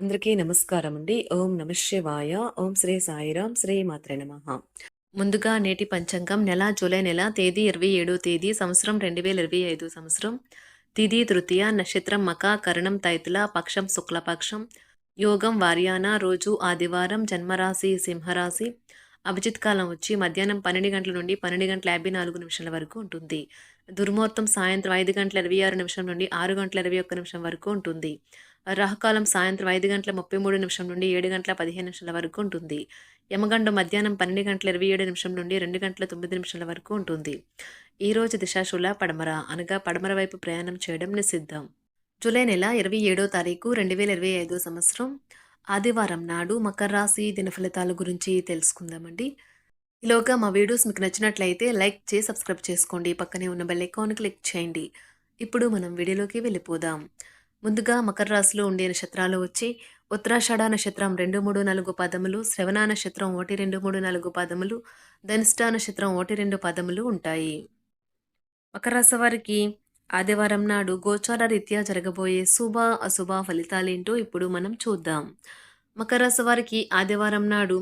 అందరికీ నమస్కారం అండి. ఓం నమః శివాయ. ఓం శ్రీ సాయిరాం. శ్రీ మాత్రే నమః. ముందుగా నేటి పంచాంగం నెల జూలై నెల తేదీ 27 తేదీ సంవత్సరం 2025 సంవత్సరం. తిథి తృతీయ, నక్షత్రం మక, కరణం తైతుల, పక్షం శుక్లపక్షం, యోగం వార్యాన, రోజు ఆదివారం, జన్మరాశి సింహరాశి. అభిజిత్ కాలం వచ్చి మధ్యాహ్నం 12 గంటల నుండి 12 గంటల 54 నిమిషాల వరకు ఉంటుంది. దుర్ముహూర్తం సాయంత్రం 5 గంటల 26 నిమిషం నుండి 6 గంటల 21 నిమిషం వరకు ఉంటుంది. రాహుకాలం సాయంత్రం 5 గంటల 33 నిమిషం నుండి 7 గంటల 15 నిమిషాల వరకు ఉంటుంది. యమగండం మధ్యాహ్నం 12 గంటల 27 నిమిషం నుండి 2 గంటల 9 నిమిషాల వరకు ఉంటుంది. ఈ రోజు దిశాశూల పడమర అనగా పడమర వైపు ప్రయాణం చేయడం నిషిద్ధం. జూలై నెల 27వ తారీఖు 2025 సంవత్సరం ఆదివారం నాడు మకర రాశి దిన ఫలితాల గురించి తెలుసుకుందామండి. ఈలోగా మా వీడియోస్ మీకు నచ్చినట్లయితే లైక్ చేసి సబ్స్క్రైబ్ చేసుకోండి. పక్కనే ఉన్న బెల్ ఐకాన్ క్లిక్ చేయండి. ఇప్పుడు మనం వీడియోలోకి వెళ్ళిపోదాం. ముందుగా మకర రాశిలో ఉండే నక్షత్రాలు వచ్చి ఉత్తరాషాఢ నక్షత్రం 2, 3, 4 పదములు, శ్రవణ నక్షత్రం 1, 2, 3, 4 పదములు, ధనిష్ట నక్షత్రం 1, 2 పదములు ఉంటాయి. మకర రాశి వారికి ఆదివారం నాడు గోచార రీత్యా జరగబోయే శుభ అశుభ ఫలితాలేంటో ఇప్పుడు మనం చూద్దాం. మకర రాశి వారికి ఆదివారం నాడు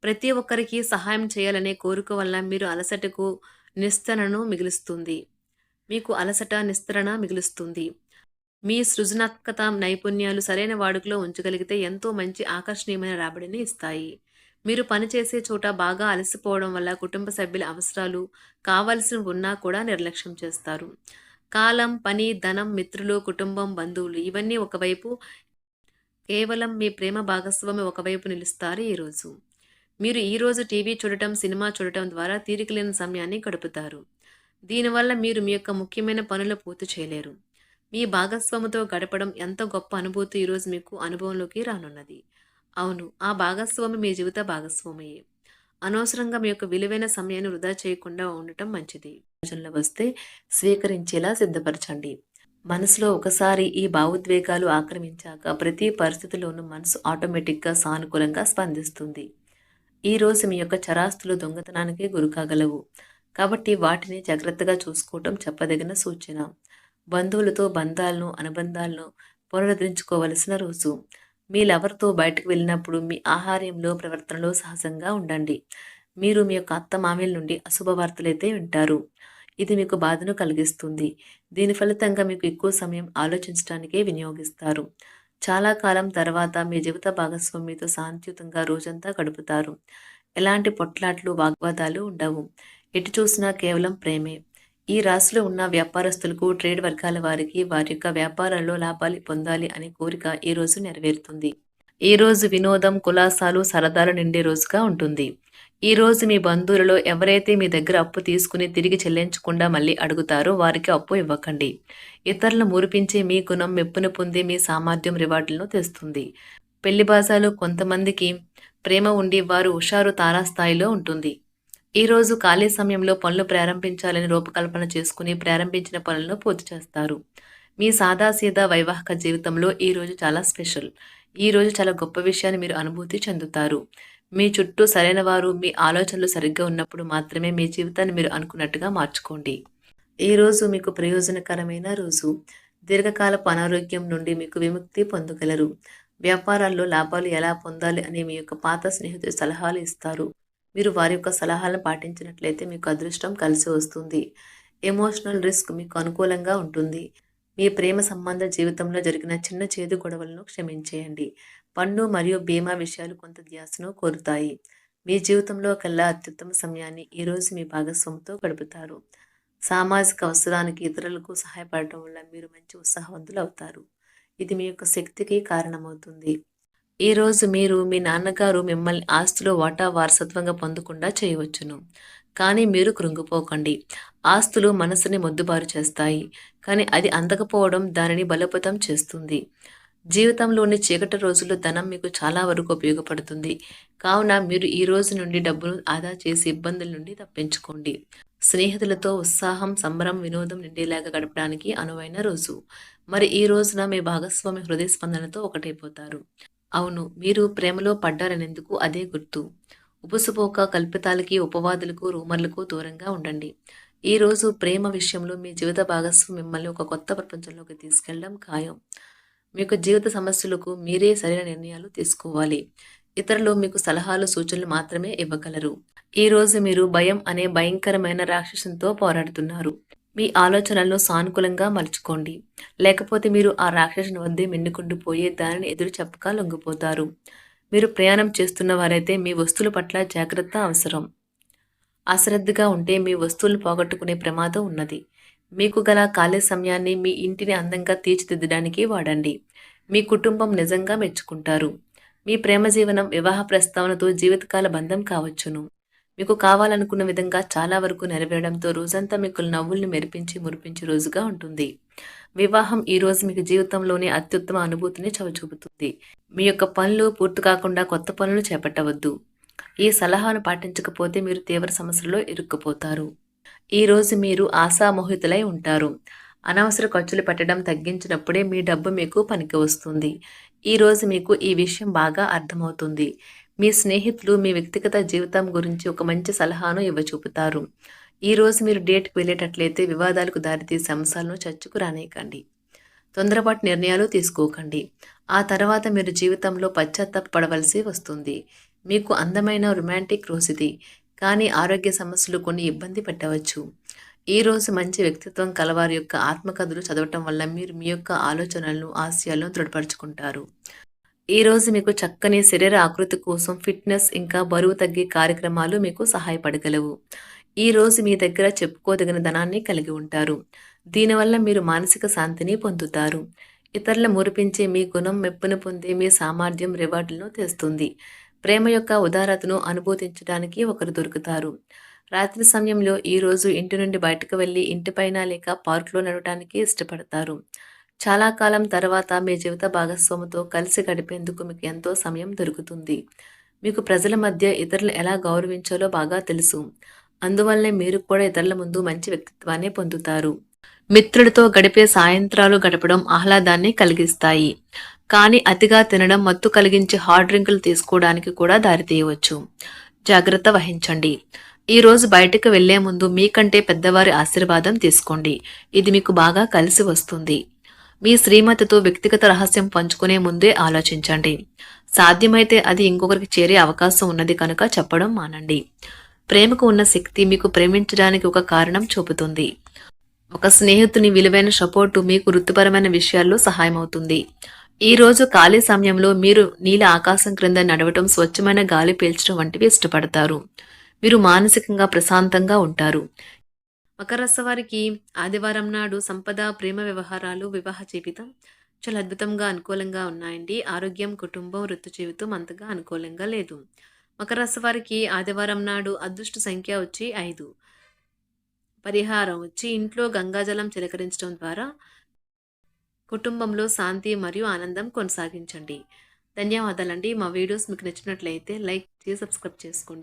ప్రతి ఒక్కరికి సహాయం చేయాలనే కోరిక వల్ల మీరు అలసటకు నిస్తరణను మిగులుస్తుంది. మీకు అలసట నిస్తరణ మిగులుస్తుంది. మీ సృజనాత్మకత నైపుణ్యాలు సరైన వాడుకలో ఉంచగలిగితే ఎంతో మంచి ఆకర్షణీయమైన రాబడిని ఇస్తాయి. మీరు పనిచేసే చోట బాగా అలసిపోవడం వల్ల కుటుంబ సభ్యుల అవసరాలు కావలసి ఉన్నా కూడా నిర్లక్ష్యం చేస్తారు. కాలం, పని, ధనం, మిత్రులు, కుటుంబం, బంధువులు ఇవన్నీ ఒకవైపు, కేవలం మీ ప్రేమ భాగస్వామి ఒకవైపు నిలుస్తారు ఈరోజు. మీరు ఈరోజు టీవీ చూడటం, సినిమా చూడటం ద్వారా తీరికలేని సమయాన్ని గడుపుతారు. దీనివల్ల మీరు మీ యొక్క ముఖ్యమైన పనులు పూర్తి చేయలేరు. మీ భాగస్వామితో గడపడం ఎంత గొప్ప అనుభూతి ఈరోజు మీకు అనుభవంలోకి రానున్నది. అవును, ఆ భాగస్వామి మీ జీవిత భాగస్వామియే. అనవసరంగా మీ యొక్క విలువైన సమయాన్ని వృధా చేయకుండా ఉండటం మంచిది. ఆలోచనలు వస్తే స్వీకరించేలా సిద్ధపరచండి. మనసులో ఒకసారి ఈ భావోద్వేగాలు ఆక్రమించాక ప్రతి పరిస్థితిలోనూ మనసు ఆటోమేటిక్గా సానుకూలంగా స్పందిస్తుంది. ఈరోజు మీ యొక్క చరాస్తులు దొంగతనానికి గురికాగలవు. కాబట్టి వాటిని జాగ్రత్తగా చూసుకోవటం చెప్పదగిన సూచన. బంధువులతో బంధాలను, అనుబంధాలను పునరుద్ధరించుకోవలసిన రోజు. మీ లవర్తో బయటకు వెళ్ళినప్పుడు మీ ఆహార్యంలో, ప్రవర్తనలో సహజంగా ఉండండి. మీరు మీ యొక్క అత్తమామల నుండి అశుభ వార్తలైతే వింటారు. ఇది మీకు బాధను కలిగిస్తుంది. దీని ఫలితంగా మీకు ఎక్కువ సమయం ఆలోచించడానికే వినియోగిస్తారు. చాలా కాలం తర్వాత మీ జీవిత భాగస్వామితో శాంతియుతంగా రోజంతా గడుపుతారు. ఎలాంటి పొట్లాట్లు, వాగ్వాదాలు ఉండవు. ఎటు చూసినా కేవలం ప్రేమే. ఈ రాశిలో ఉన్న వ్యాపారస్తులకు, ట్రేడ్ వర్గాల వారికి వారి యొక్క వ్యాపారాల్లో లాభాలు పొందాలి అనే కోరిక ఈ రోజు నెరవేరుతుంది. ఈ రోజు వినోదం, కులాసాలు, సరదాలు నిండే రోజుగా ఉంటుంది. ఈ రోజు మీ బంధువులలో ఎవరైతే మీ దగ్గర అప్పు తీసుకుని తిరిగి చెల్లించకుండా మళ్ళీ అడుగుతారో వారికి అప్పు ఇవ్వకండి. ఇతరులను మురిపించే మీ గుణం మెప్పును పొందే మీ సామర్థ్యం రివార్డులను తెస్తుంది. పెళ్లి బాజాలు కొంతమందికి ప్రేమ ఉండి వారు హుషారు తారాస్థాయిలో ఉంటుంది. ఈ రోజు ఖాళీ సమయంలో పనులు ప్రారంభించాలని రూపకల్పన చేసుకుని ప్రారంభించిన పనులను పూర్తి చేస్తారు. మీ సాదాసీదా వైవాహిక జీవితంలో ఈ రోజు చాలా స్పెషల్. ఈ రోజు చాలా గొప్ప విషయాన్ని మీరు అనుభూతి చెందుతారు. మీ చుట్టూ సరైన వారు, మీ ఆలోచనలు సరిగ్గా ఉన్నప్పుడు మాత్రమే మీ జీవితాన్ని మీరు అనుకున్నట్టుగా మార్చుకోండి. ఈ రోజు మీకు ప్రయోజనకరమైన రోజు. దీర్ఘకాలపు అనారోగ్యం నుండి మీకు విముక్తి పొందగలరు. వ్యాపారాల్లో లాభాలు ఎలా పొందాలి అనే మీ యొక్క పాత స్నేహితులు సలహాలు ఇస్తారు. మీరు వారి యొక్క సలహాలను పాటించినట్లయితే మీకు అదృష్టం కలిసి వస్తుంది. ఎమోషనల్ రిస్క్ మీకు అనుకూలంగా ఉంటుంది. మీ ప్రేమ సంబంధ జీవితంలో జరిగిన చిన్న చేదు గొడవలను క్షమించేయండి. పన్ను మరియు బీమా విషయాలు కొంత ధ్యాసను కోరుతాయి. మీ జీవితంలో కల్లా అత్యుత్తమ సమయాన్ని ఈరోజు మీ భాగస్వామితో గడుపుతారు. సామాజిక అవసరానికి ఇతరులకు సహాయపడటం వల్ల మీరు మంచి ఉత్సాహవంతులు అవుతారు. ఇది మీ యొక్క శక్తికి కారణమవుతుంది. ఈరోజు మీరు మీ నాన్నగారు మిమ్మల్ని ఆస్తిలో వాటా వారసత్వంగా పొందకుండా చేయవచ్చును. కానీ మీరు కృంగిపోకండి. ఆస్తులు మనసుని మొద్దుబారు చేస్తాయి. కానీ అది అందకపోవడం దానిని బలోపేతం చేస్తుంది. జీవితంలోని చీకటి రోజుల్లో ధనం మీకు చాలా వరకు ఉపయోగపడుతుంది. కావున మీరు ఈ రోజు నుండి డబ్బును ఆదా చేసి ఇబ్బందుల నుండి తప్పించుకోండి. స్నేహితులతో ఉత్సాహం, సంబరం, వినోదం నిండేలాగా గడపడానికి అనువైన రోజు. మరి ఈ రోజున మీ భాగస్వామి హృదయ స్పందనతో ఒకటైపోతారు. అవును, మీరు ప్రేమలో పడ్డారనేందుకు అదే గుర్తు. ఉబుసుపోక కల్పితాలకి, ఉపవాదులకు, రూమర్లకు దూరంగా ఉండండి. ఈ రోజు ప్రేమ విషయంలో మీ జీవిత భాగస్వామి మిమ్మల్ని ఒక కొత్త ప్రపంచంలోకి తీసుకెళ్లడం ఖాయం. మీ యొక్క జీవిత సమస్యలకు మీరే సరైన నిర్ణయాలు తీసుకోవాలి. ఇతరులు మీకు సలహాలు, సూచనలు మాత్రమే ఇవ్వగలరు. ఈరోజు మీరు భయం అనే భయంకరమైన రాక్షసంతో పోరాడుతున్నారు. మీ ఆలోచనలను సానుకూలంగా మలుచుకోండి. లేకపోతే మీరు ఆ రాక్షసుని వద్దే మిన్నుకుంటూ పోయి దానిని ఎదురు చెప్పక లొంగిపోతారు. మీరు ప్రయాణం చేస్తున్న వారైతే మీ వస్తువుల పట్ల జాగ్రత్త అవసరం. అశ్రద్ధగా ఉంటే మీ వస్తువులను పోగొట్టుకునే ప్రమాదం ఉన్నది. మీకు గల ఖాళీ సమయాన్ని మీ ఇంటిని అందంగా తీర్చిదిద్దడానికి వాడండి. మీ కుటుంబం నిజంగా మెచ్చుకుంటారు. మీ ప్రేమ జీవనం వివాహ ప్రస్తావనతో జీవితకాల బంధం కావచ్చును. మీకు కావాలనుకున్న విధంగా చాలా వరకు నెరవేరడంతో రోజంతా మీకు నవ్వుల్ని మెరిపించి మురిపించే రోజుగా ఉంటుంది. వివాహం ఈ రోజు మీకు జీవితంలోని అత్యుత్తమ అనుభూతిని చవిచూపుతుంది. మీ యొక్క పనులు పూర్తి కాకుండా కొత్త పనులు చేపట్టవద్దు. ఈ సలహాను పాటించకపోతే మీరు తీవ్ర సమస్యల్లో ఇరుక్కుపోతారు. ఈ రోజు మీరు ఆశామోహితులై ఉంటారు. అనవసర ఖర్చులు పెట్టడం తగ్గించినప్పుడే మీ డబ్బు మీకు పనికి వస్తుంది. ఈ రోజు మీకు ఈ విషయం బాగా అర్థమవుతుంది. మీ స్నేహితులు మీ వ్యక్తిగత జీవితం గురించి ఒక మంచి సలహాను ఇవ్వచూపుతారు. ఈ రోజు మీరు డేట్‌కి వెళ్ళేటట్లయితే వివాదాలకు దారితీసే అంశాలను చర్చకు రానీయకండి. తొందరపాటు నిర్ణయాలు తీసుకోకండి. ఆ తర్వాత మీరు జీవితంలో పశ్చాత్తాపపడవలసి వస్తుంది. మీకు అందమైన రొమాంటిక్ రోజుది. కానీ ఆరోగ్య సమస్యలు కొన్ని ఇబ్బంది పెట్టవచ్చు. ఈ రోజు మంచి వ్యక్తిత్వం కలవారి యొక్క ఆత్మకథలు చదవటం వల్ల మీరు మీ యొక్క ఆలోచనలను, ఆశయాలను దృఢపరుచుకుంటారు. ఈ రోజు మీకు చక్కని శరీర ఆకృతి కోసం ఫిట్‌నెస్ ఇంకా బరువు తగ్గే కార్యక్రమాలు మీకు సహాయపడగలవు. ఈ రోజు మీ దగ్గర చెప్పుకోదగిన ధనాన్ని కలిగి ఉంటారు. దీనివల్ల మీరు మానసిక శాంతిని పొందుతారు. ఇతరుల మురిపించే మీ గుణం మెప్పును పొందే మీ సామర్థ్యం రివార్డులను తెస్తుంది. ప్రేమ యొక్క ఉదారతను అనుభూతించడానికి ఒకరు దొరుకుతారు. రాత్రి సమయంలో ఈ రోజు ఇంటి నుండి బయటకు వెళ్లి ఇంటిపైన లేక పార్క్‌లో నడవటానికి ఇష్టపడతారు. చాలా కాలం తర్వాత మీ జీవిత భాగస్వామితో కలిసి గడిపేందుకు మీకు ఎంతో సమయం దొరుకుతుంది. మీకు ప్రజల మధ్య ఇతరులను ఎలా గౌరవించాలో బాగా తెలుసు. అందువల్లనే మీరు కూడా ఇతరుల ముందు మంచి వ్యక్తిత్వాన్ని పొందుతారు. మిత్రులతో గడిపే సాయంత్రాలు గడపడం ఆహ్లాదాన్ని కలిగిస్తాయి. కానీ అతిగా తినడం మత్తు కలిగించే హార్డ్ డ్రింకులు తీసుకోవడానికి కూడా దారితీయవచ్చు. జాగ్రత్త వహించండి. ఈ రోజు బయటకు వెళ్లే ముందు మీకంటే పెద్దవారి ఆశీర్వాదం తీసుకోండి. ఇది మీకు బాగా కలిసి వస్తుంది. మీ శ్రీమతితో వ్యక్తిగత రహస్యం పంచుకునే ముందే ఆలోచించండి. సాధ్యమైతే అది ఇంకొకరికి చేరే అవకాశం ఉన్నది కనుక చెప్పడం మానండి. ప్రేమకు ఉన్న శక్తి మీకు ప్రేమించడానికి ఒక కారణం చూపుతుంది. ఒక స్నేహితుని విలువైన సపోర్టు మీకు వృత్తిపరమైన విషయాల్లో సహాయమవుతుంది. ఈ రోజు ఖాళీ సమయంలో మీరు నీల ఆకాశం క్రింద నడవటం, స్వచ్ఛమైన గాలి పీల్చడం వంటివి ఇష్టపడతారు. మీరు మానసికంగా ప్రశాంతంగా ఉంటారు. మకర రాశి వారికి ఆదివారం నాడు సంపద, ప్రేమ వ్యవహారాలు, వివాహ జీవితం చాలా అద్భుతంగా అనుకూలంగా ఉన్నాయండి. ఆరోగ్యం, కుటుంబం, వృత్తి జీవితం అంతగా అనుకూలంగా లేదు. మకర రాశి వారికి ఆదివారం నాడు అదృష్ట సంఖ్య వచ్చి 5. పరిహారం వచ్చి ఇంట్లో గంగాజలం చిలకరించడం ద్వారా కుటుంబంలో శాంతి మరియు ఆనందం కొనసాగించండి. ధన్యవాదాలండి. మా వీడియోస్ మీకు నచ్చినట్లయితే లైక్ చేసి సబ్స్క్రైబ్ చేసుకోండి.